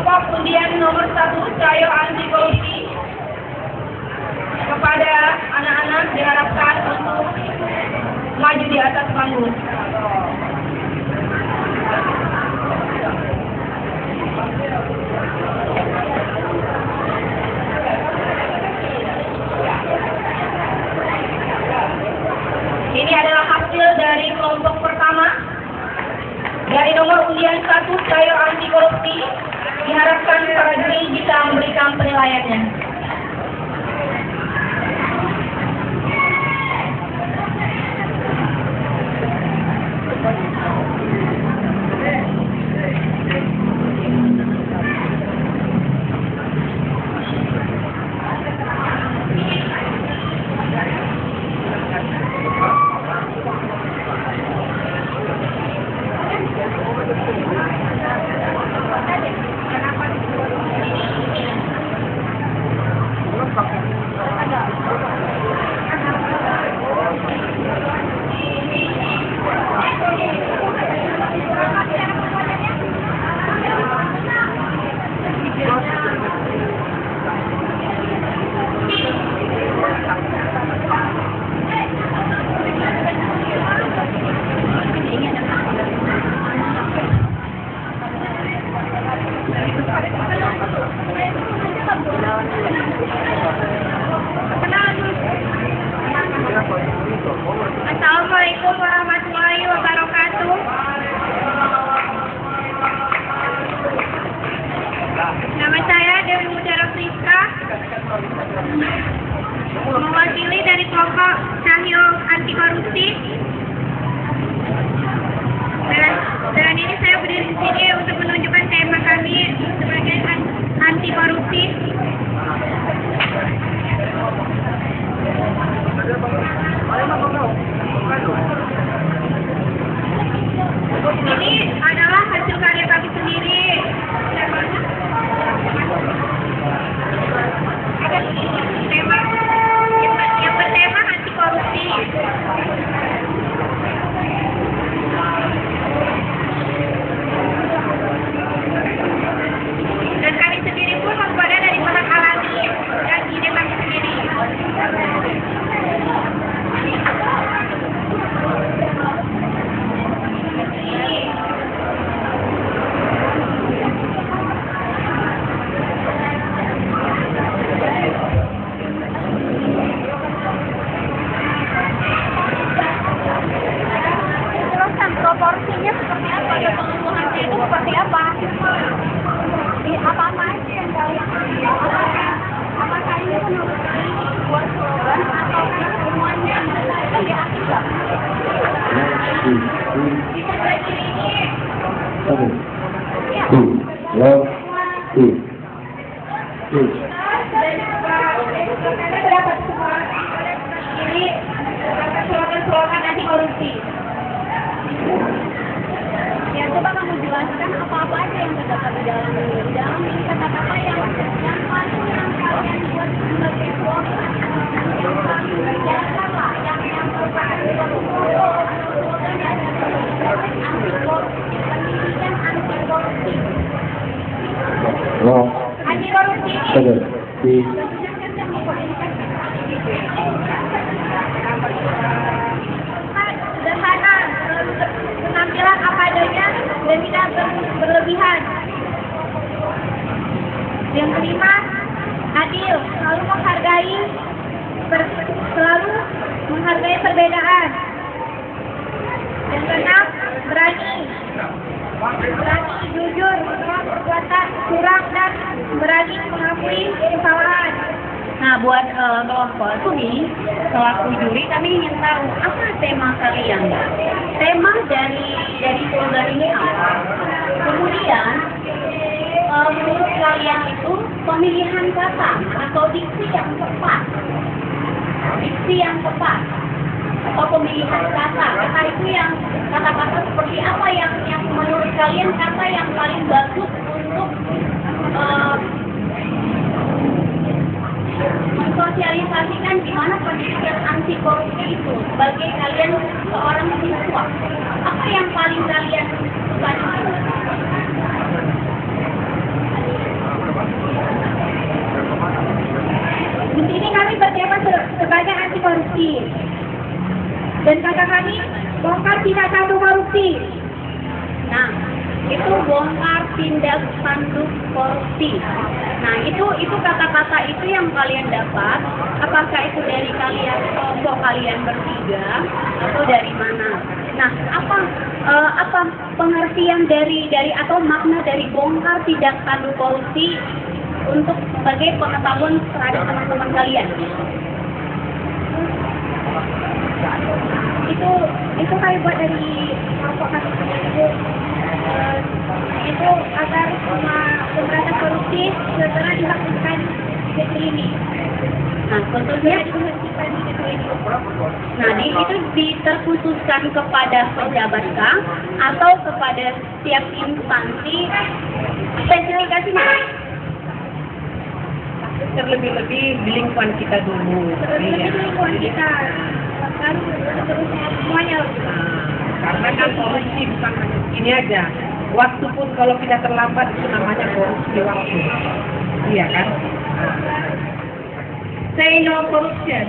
Kelompok undian nomor 1 Cayo Anti Korupsi. Kepada anak-anak diharapkan untuk maju di atas panggung. Ini adalah hasil dari kelompok pertama. Dari nomor undian 1 Cayo Anti Korupsi, diharapkan para juri bisa memberikan penilaiannya. Assalamualaikum warahmatullahi wabarakatuh. Nama saya Dewi Mudaros Rizka, mewakili dari kelompok Cayo Anti Korupsi. Dan ini saya berdiri di sini untuk menunjukkan tema kami sebagai anti korupsi. Ini adalah hasil karya kami sendiri. Tema yang bertema anti korupsi. Dan kami sendiri pun membuatnya dari bahan alami dan ide kami sendiri. Proporsinya seperti apa ya, pengukuhannya itu seperti apa? Apa aja yang kalian apakah ini menurut buat slogan atau semuanya sebagai akibat? Bisa bagi ini. Berapa semua ini slogan anti korupsi? Ya, coba kamu jelaskan apa-apa aja yang terdapat di dalam ini. Di dalam ini kata-kata yang paling yang kalian buat sebagai slogan, yang paling berjasa lah, yang merupakan slogan yang anti korupsi, pendidikan anti korupsi. Anti korupsi ini. Sederhana, penampilan apa adanya dan tidak berlebihan. Yang kelima, adil, selalu menghargai perbedaan. Yang keenam, berani, jujur, menolak perbuatan curang dan berani mengakui kesalahan. Nah, buat kelompok nih, selaku juri kami ingin tahu apa tema kalian. Tema dari slogan ini apa? Kemudian, menurut kalian itu pemilihan kata atau diksi yang tepat. Atau pemilihan kata itu yang kata-kata seperti apa yang menurut kalian kata yang paling bagus untuk mensosialisasikan gimana pendidikan anti korupsi itu bagi kalian seorang siswa. Apa yang paling kalian suka? korupsi. Nah, itu bongkar tindak tanduk korupsi. Nah, itu kata-kata itu yang kalian dapat. Apakah itu dari kalian kelompok kalian bertiga atau dari mana? Nah, apa pengertian dari atau makna dari bongkar tindak tanduk korupsi untuk sebagai pengetahuan terhadap teman-teman kalian? Itu kayak buat dari kelompok kami itu agar pemberantasan korupsi segera dilakukan di negeri ini. Nah, contohnya diberhentikan di negeri ini. Nah, itu terkhususkan kepada pejabat kah atau kepada setiap instansi? Spesifikasinya terlebih-lebih di lingkungan kita dulu. terlebih di lingkungan kita, kan seterusnya semuanya. Karena kan korupsi bukan hanya ini aja. Waktu pun kalau kita terlambat itu namanya korupsi waktu. Iya kan? Say no corruption.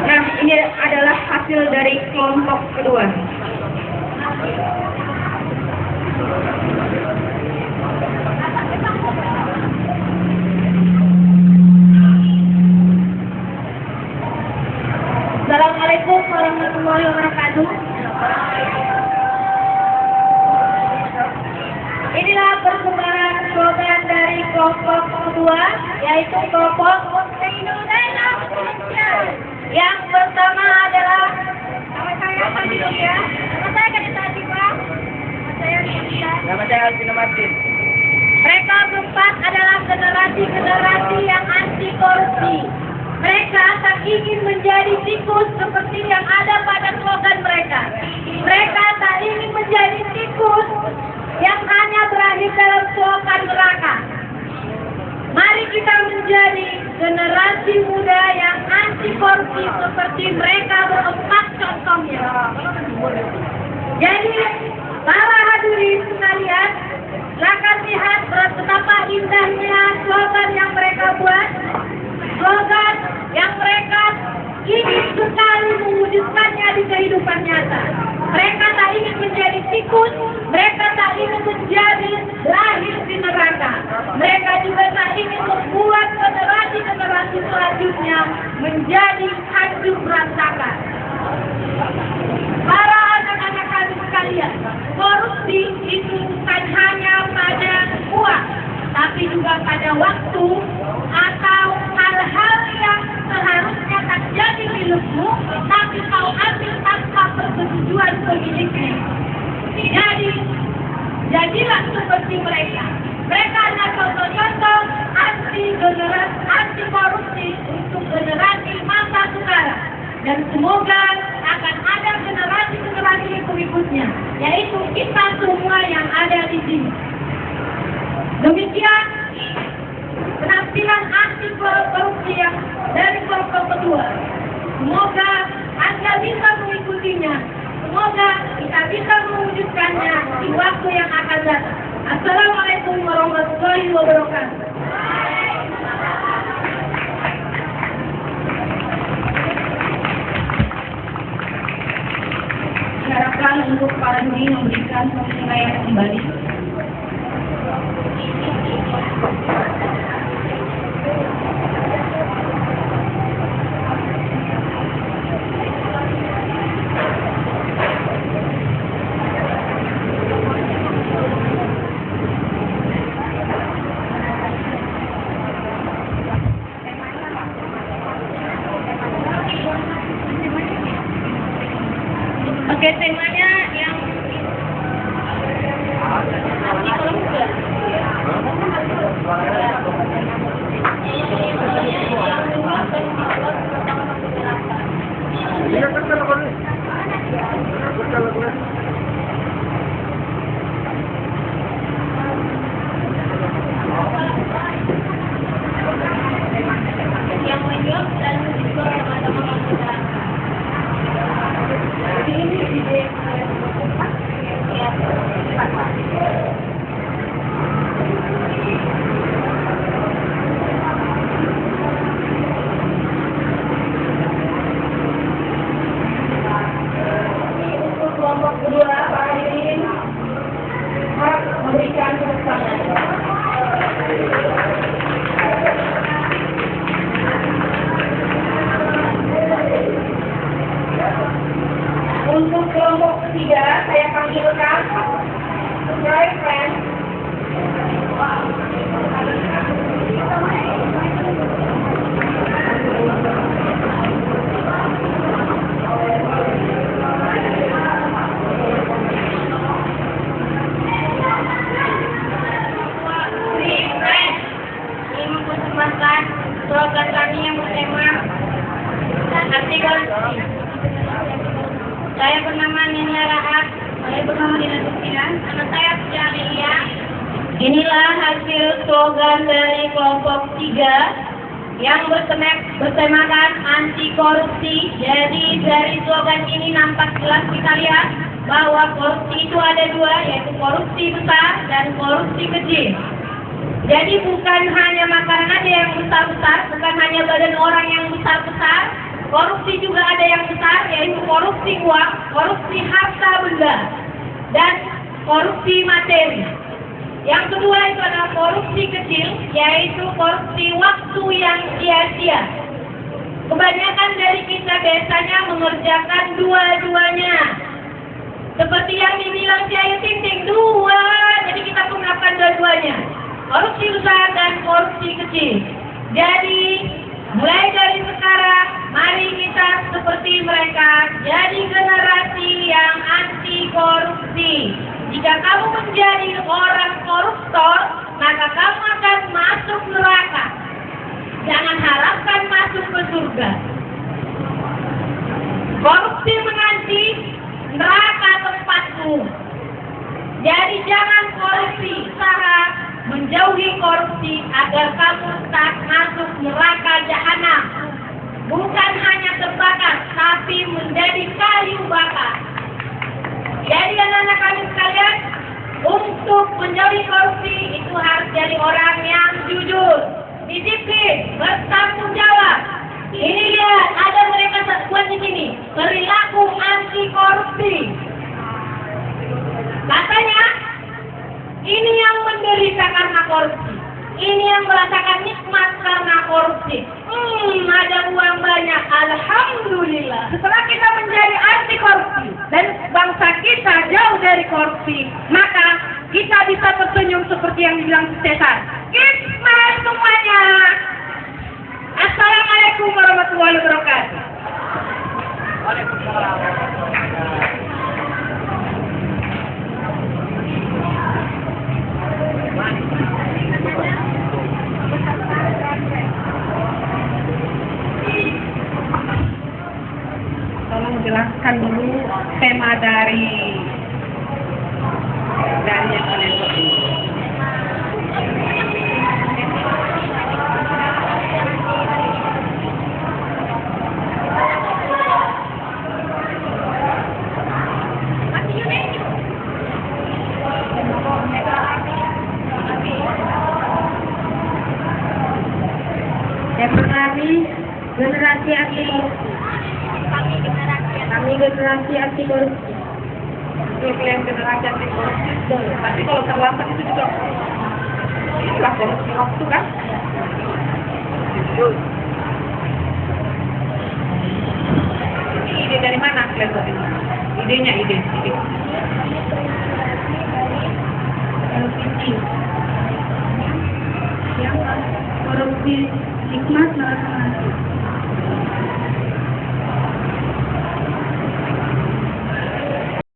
Nah, ini adalah hasil dari kelompok kedua. Assalamualaikum warahmatullahi wabarakatuh. Inilah perkembangan slogan dari kelompok kedua, yaitu kelompok Indonesia. Yang pertama adalah nama saya Fadil ya. Nama saya Kadita Atifa. Nama saya Rizka. Nama saya Alvina Martin. Mereka berempat adalah generasi yang anti korupsi. Mereka tak ingin menjadi tikus seperti yang ada pada slogan mereka. Mereka tak ingin menjadi tikus yang hanya berakhir dalam slogan neraka. Mari kita menjadi generasi muda yang anti korupsi seperti mereka berempat contohnya. Jadi, para hadirin sekalian, silakan lihat betapa indahnya slogan yang mereka buat. Slogan yang mereka ingin sekali mewujudkannya di kehidupan nyata. Mereka tak ingin menjadi tikus, mereka tak ingin menjadi lahir di neraka. Mereka juga tak ingin membuat generasi selanjutnya menjadi hancur berantakan. Para anak-anak kami sekalian, korupsi itu bukan hanya pada uang, tapi juga pada waktu atau hal-hal yang seharusnya tak jadi milikmu, tapi kau ambil tanpa persetujuan pemiliknya. Jadi, jadilah seperti mereka. Mereka adalah contoh-contoh anti korupsi untuk generasi masa sekarang. Dan semoga akan ada generasi berikutnya, yaitu kita semua yang ada di sini. Demikian penampilan anti korupsi yang dari kelompok kedua. Semoga Anda bisa mengikutinya. Semoga kita bisa mewujudkannya di waktu yang akan datang. Assalamualaikum warahmatullahi wabarakatuh. Diharapkan untuk para juri memberikan penilaian kembali. Oke, temanya yang yang menjawab dan juga ada ini ide Saya bernama Nenia Rahat. Saya bernama Dina Tusina. Anak saya Puja Amelia. Inilah hasil slogan dari kelompok 3 yang bersemakan anti korupsi. Jadi dari slogan ini nampak jelas kita lihat bahwa korupsi itu ada dua, yaitu korupsi besar dan korupsi kecil. Jadi bukan hanya makanan aja yang besar-besar, bukan hanya badan orang yang besar-besar, korupsi juga ada yang besar, yaitu korupsi uang, korupsi harta benda, dan korupsi materi. Yang kedua itu adalah korupsi kecil, yaitu korupsi waktu yang sia-sia. Kebanyakan dari kita biasanya mengerjakan dua-duanya. Seperti yang dibilang si Ayu Ting Ting, dua, jadi kita pun melakukan dua-duanya. Korupsi besar dan korupsi kecil. Jadi, mulai dari sekarang, mari kita seperti mereka, jadi generasi yang anti korupsi. Jika kamu menjadi orang koruptor, maka kamu akan masuk neraka. Jangan harapkan masuk ke surga. Korupsi menanti, neraka tempatmu. Jadi jangan korupsi, usaha menjauhi korupsi agar kamu tak masuk neraka jahanam. Bukan hanya terbakar, tapi menjadi kayu bakar. Jadi anak-anak kami sekalian, untuk menjauhi korupsi itu harus jadi orang yang jujur, disiplin, bertanggung jawab. Ini dia, ada mereka buat di sini, perilaku anti korupsi. Katanya, ini yang menderita karena korupsi. Ini yang merasakan nikmat karena korupsi. Ada uang banyak, alhamdulillah. Setelah kita menjadi anti korupsi dan bangsa kita jauh dari korupsi, maka kita bisa tersenyum seperti yang dibilang Cesar. Kismet semuanya. Assalamualaikum warahmatullahi wabarakatuh. Waalaikumsalam. Tolong jelaskan dulu tema dari yang kalian buat ini. Generasi anti korupsi. Kami generasi anti korupsi. Itu kalian generasi anti korupsi. Tapi kalau terlambat itu juga itulah korupsi waktu kan? Ini ide dari mana kalian buat ini? Idenya ide. Yang korupsi hikmat neraka.